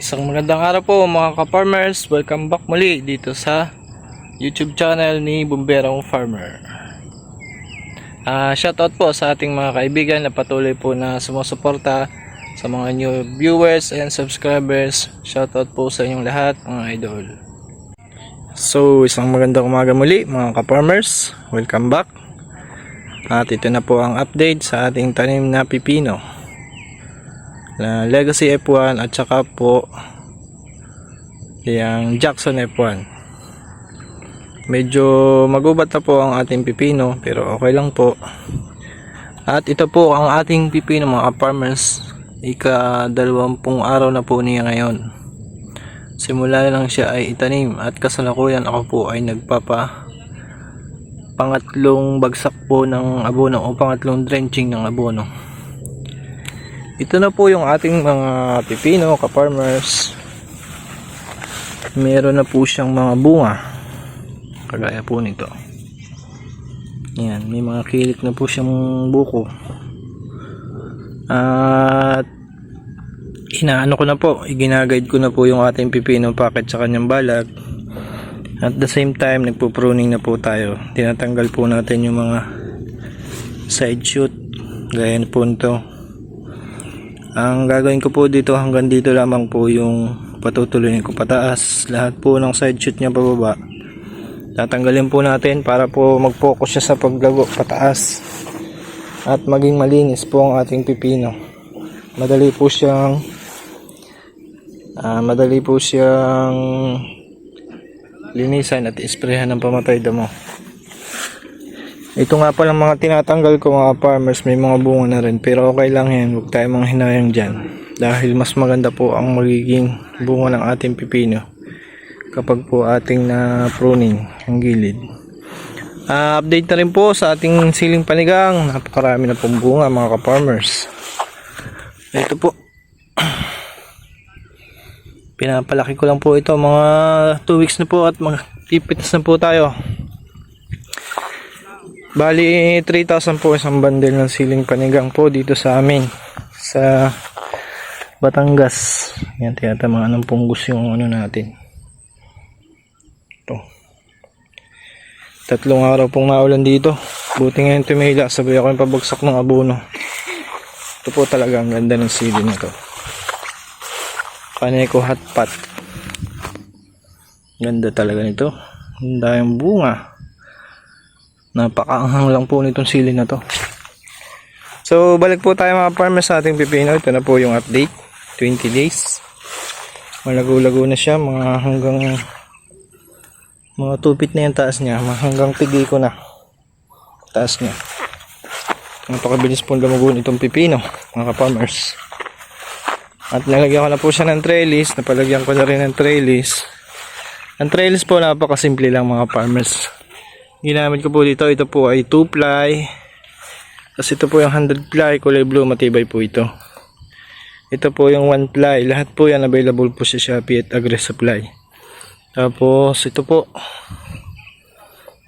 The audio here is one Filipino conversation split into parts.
Isang magandang araw po mga ka-farmers. Welcome back muli dito sa YouTube channel ni Bumberong Farmer. Shoutout po sa ating mga kaibigan na patuloy po na sumusuporta, sa mga new viewers and subscribers. Shoutout po sa inyong lahat mga idol. So isang magandang umaga muli mga ka-farmers. Welcome back. At ito na po ang update sa ating tanim na pipino na Legacy F1 at saka po yung Jackson F1. Medyo magubat na po ang ating pipino pero okay lang po. At ito po ang ating pipino mga farmers, ika-20 araw na po niya ngayon. Simula lang siya ay itanim at kasalukuyan ako po ay pangatlong bagsak po ng abono o pangatlong drenching ng abono. Ito na po yung ating mga pipino ka-farmers. Meron na po siyang mga bunga kagaya po nito. Yan, may mga kilik na po siyang buko. At inaano ko na po, iginaguide ko na po yung ating pipino packet sa kanyang balag. At the same time nagpo-pruning na po tayo. Tinatanggal po natin yung mga side shoot gaya po nito. Ang gagawin ko po dito hanggang dito lamang po yung patutuloyin ko pataas. Lahat po ng side shoot niya pababa tatanggalin po natin para po mag-focus siya sa paglago pataas at maging malinis po ang ating pipino. Madali po siyang linisan at isprehan ng pamatay damo. Ito nga pala mga tinatanggal ko mga farmers, may mga bunga na rin pero okay lang yan, huwag tayo manghinayang dyan dahil mas maganda po ang magiging bunga ng ating pipino kapag po ating na pruning ang gilid. Update na rin po sa ating siling panigang, napakarami na pong bunga mga ka-farmers. Ito po, pinapalaki ko lang po ito, mga 2 weeks na po at magpipitas na po tayo. Bali 3,000 po isang bundle ng siling panigang po dito sa amin sa Batangas. Yan, tinatamaan ng punggos yung ano natin. Ito. 3 araw pong naulan dito. Buti ngayon tumila, sabay ako yung pabagsak ng abono. Ito po talaga ang ganda ng sili na to. Panay ko hot pot. Ganda talaga nito. Ang daming bunga. Napakaanghang lang po nitong sili na to. So balik po tayo mga farmers sa ating pipino. Ito na po yung update, 20 days. Malago-lago na siya, hanggang mga 2 feet na yung taas niya, hanggang pigi ko na taas niya. Napakabilis po lumago nitong pipino mga farmers. At nalagyan ko na po siya ng trellis, napalagyan ko na rin ng trellis. Ang trellis po napakasimple lang mga farmers. Ginamit ko po dito, ito po ay 2-ply. Tapos ito po yung 100-ply, kulay blue, matibay po ito. Ito po yung 1-ply, lahat po yan available po sa Shopee at Agri Supply. Tapos ito po,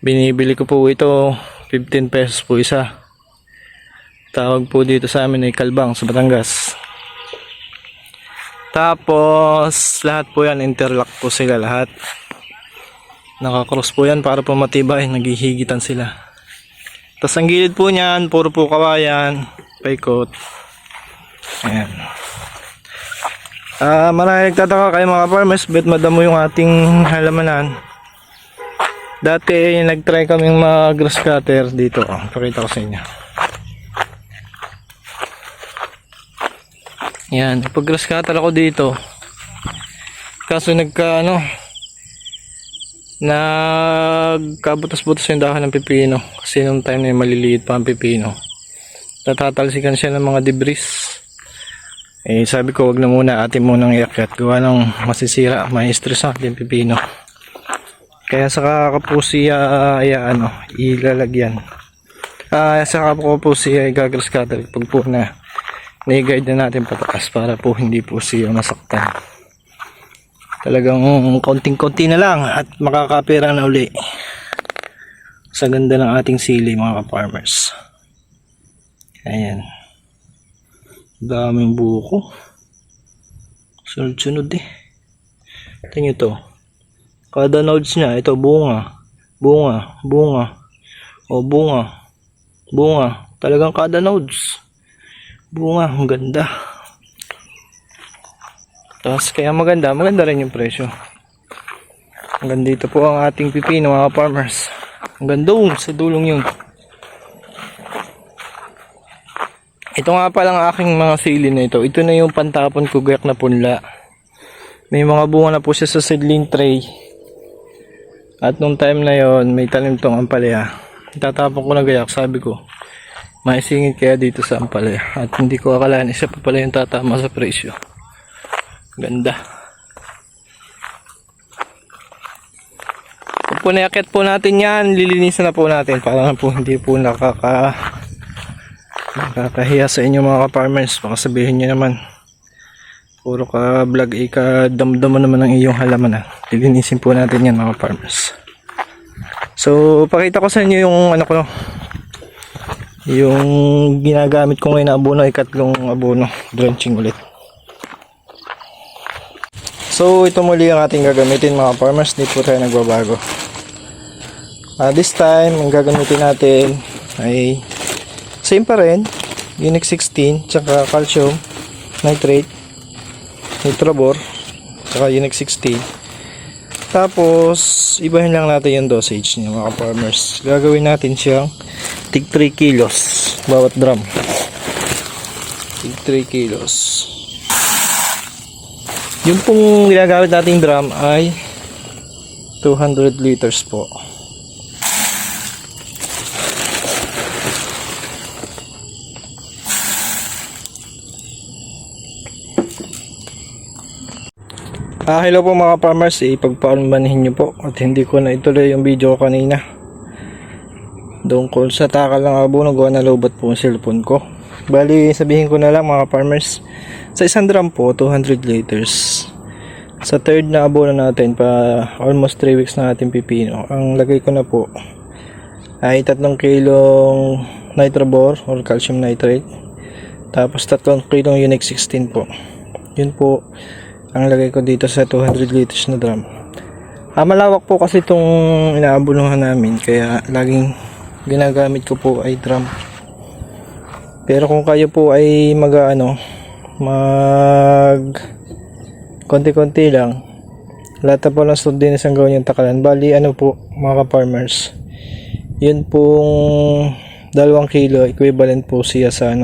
binibili ko po ito, 15 pesos po isa. Tawag po dito sa amin ay kalbang sa Batangas. Tapos lahat po yan, interlock po sila lahat. Nakakross po yan para po matibay, naghihigitan sila. Tapos ang gilid po niyan, puro po kawayan, paikot. Ayan. Marami nagtataka kayo mga farmers, bet madamo yung ating halamanan. Dati nagtry kaming mag-grass cutter dito. Pakita ko sa inyo. Yan, pag-grass cutter ako dito. Kaso nagkabutas-butas yung dahon ng pipino kasi nung time na maliliit pa ang pipino, natatalsikan siya ng mga debris. Sabi ko wag na muna, atin munang iakyat, gawa ng masisira, ma-stress ang ating pipino. Kaya saka ko po siya ilalagyan, saka ko po siya igagrass cutter pag po na i-guide na natin pataas para po hindi po siya masaktan. Talagang konting-konti na lang at makakapira na uli sa ganda ng ating sili mga ka-farmers. Ayan, daming buko. Sunod-sunod eh. Ito nyo to. Kada nodes niya, ito bunga. Bunga. Bunga. O bunga. Bunga. Talagang kada nodes. Bunga. Ang ganda. Tapos kaya maganda rin yung presyo. Hanggang dito po ang ating pipino mga farmers. Hanggang doon sa dulong yun. Ito nga palang aking mga sili na ito. Ito na yung pantapon ko gayak na punla. May mga bunga na po siya sa seedling tray. At nung time na yon may tanim tong ampalaya. Itatapon ko na gayak, sabi ko maisingit kaya dito sa ampalaya. At hindi ko akalain isa pa pala yung tatama sa presyo. Ganda. Kung po naiakit po natin yan, lilinisan na po natin para na po hindi po nakakahiya sa inyo mga ka-farmers. Baka sabihin nyo naman puro ka vlog damdaman naman ng iyong halaman. Lilinisin po natin yan mga farmers. So pakita ko sa inyo yung ano ko, yung ginagamit ko ngayon na abono, ikatlong abono, drenching ulit. So ito muli ang ating gagamitin mga farmers, di po tayo nagbabago. This time ang gagamitin natin ay same pa rin, Unix 16 tsaka calcium nitrate, nitrobor tsaka Unix 16. Tapos ibahin lang natin yung dosage niya mga farmers. Gagawin natin siyang tig 3 kilos bawat drum. Tig 3 kilos. Yung pong ginagamit nating drum ay 200 liters po. Hello po mga farmers, ipagpaalmanin nyo po at hindi ko na ituloy yung video ko kanina. Doon ko sa takal ng abono, gawa na lobat po yung cellphone ko. Bali, sabihin ko na lang mga farmers, sa isang drum po, 200 liters. Sa third na abono natin, pa almost 3 weeks na ating pipino, ang lagay ko na po ay 3 kilong nitrobor or calcium nitrate. Tapos 3 kilong Unix 16 po. Yun po ang lagay ko dito sa 200 liters na drum. Malawak po kasi itong inaabunuhan namin, kaya laging ginagamit ko po ay drum. Pero kung kayo po ay mag konti-konti lang, lahat po lang sardinas ang gawin yung takalan. Bali po mga ka-farmers, yun pong 2 kilo equivalent po siya sa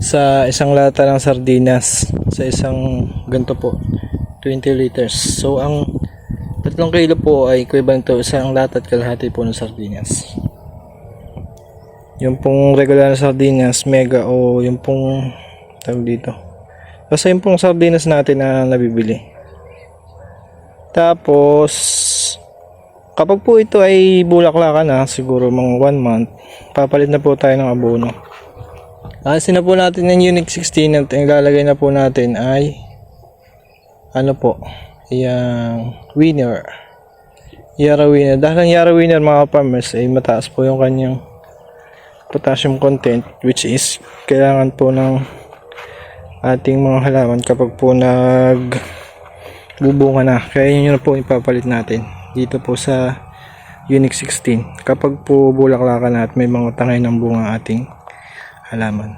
sa isang lata ng sardinas, sa isang ganito po 20 liters. So ang 3 kilo po ay equivalent to isang lata at kalahati po ng sardinas. Yung pong regular na sardinas mega, o yung pong tawag dito, basta yung pong sardinas natin na nabibili. Tapos kapag po ito ay bulaklakan na, siguro mga 1 month, papalit na po tayo ng abono. Alisin na po natin yung Unix 16 at ilalagay na po natin ay yung winner. Yara winner. Dahil ang Yara winner mga farmers ay mataas po yung kanyang potassium content, which is kailangan po ng ating mga halaman kapag po nagbubunga na. Kaya yun na po ipapalit natin dito po sa Unix 16 kapag po bulaklakan na at may mga tangay ng bunga ating halaman.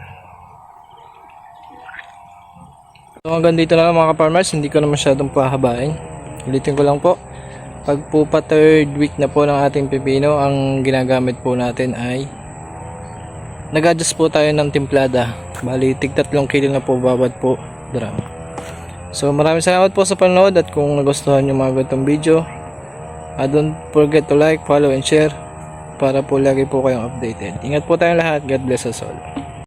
So hanggang dito na lang mga ka-farmers, hindi ko na masyadong pahabain. Ulitin ko lang po, pag po pa 3rd week na po ng ating pipino, ang ginagamit po natin ay nag-adjust po tayo ng timplada. Bali tig 3 kilo na po bawat po drum. So maraming salamat po sa panonood, at kung nagustuhan nyo mga ganitong video, don't forget to like, follow and share para po lagi po kayong updated. Ingat po tayong lahat. God bless us all.